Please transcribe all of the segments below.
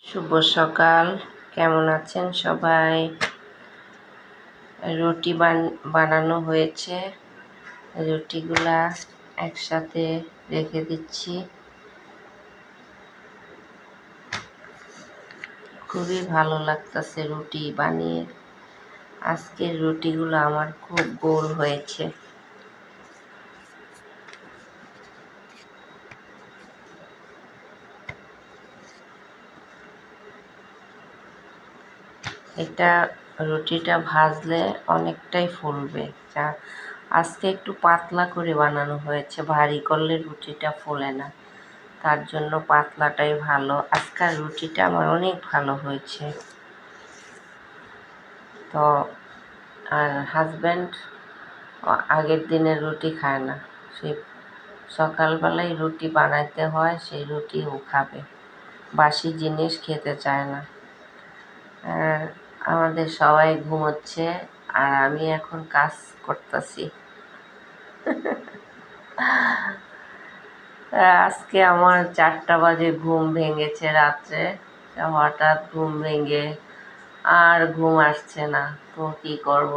শুভ সকাল। কেমন আছেন সবাই? রুটি বানানো হয়েছে। রুটিগুলা একসাথে রেখে দিচ্ছি। খুবই ভালো লাগতেছে রুটি বানিয়ে। আজকের রুটিগুলো আমার খুব গোল হয়েছে। রুটিটা ভাজলে অনেকটাই ফুলবে। আজকে একটু পাতলা করে বানানো হয়েছে, ভারী করলে রুটিটা ফোলে না, তার জন্য পাতলাটাই ভালো। আজকের রুটিটা আমার অনেক ভালো হয়েছে। তো আর হাজব্যান্ড আগের দিনের রুটি খায় না, সেই সকালবেলায় রুটি বানাইতে হয়, সেই রুটি ও খাবে, বাসি জিনিস খেতে চায় না। আর আমাদের সবাই ঘুমোচ্ছে আর আমি এখন কাজ করতেছি। আজকে আমার 4টা বাজে ঘুম ভেঙেছে রাত্রে। হঠাৎ ঘুম ভেঙে আর ঘুম আসছে না, তো কী করব।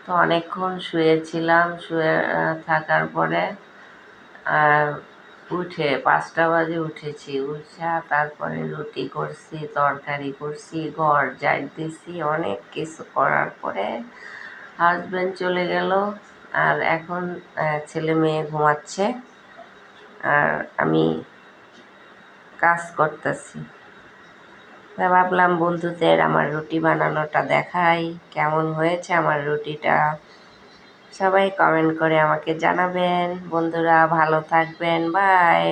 তো অনেকক্ষণ শুয়েছিলাম, শুয়ে থাকার পরে উঠে 5টা বাজে উঠেছি। উঠে তারপরে রুটি করছি, তরকারি করছি, ঘর ঝাড় দিছি, অনেক কিছু করার পরে হাজব্যান্ড চলে গেল। আর এখন ছেলে মেয়ে ঘুমাচ্ছে আর আমি কাজ করতেছি। তা ভাবলাম বন্ধুদের আমার রুটি বানানোটা দেখাই, কেমন হয়েছে আমার রুটিটা। সবাই কমেন্ট করে আমাকে জানাবেন। বন্ধুরা ভালো থাকবেন, বাই।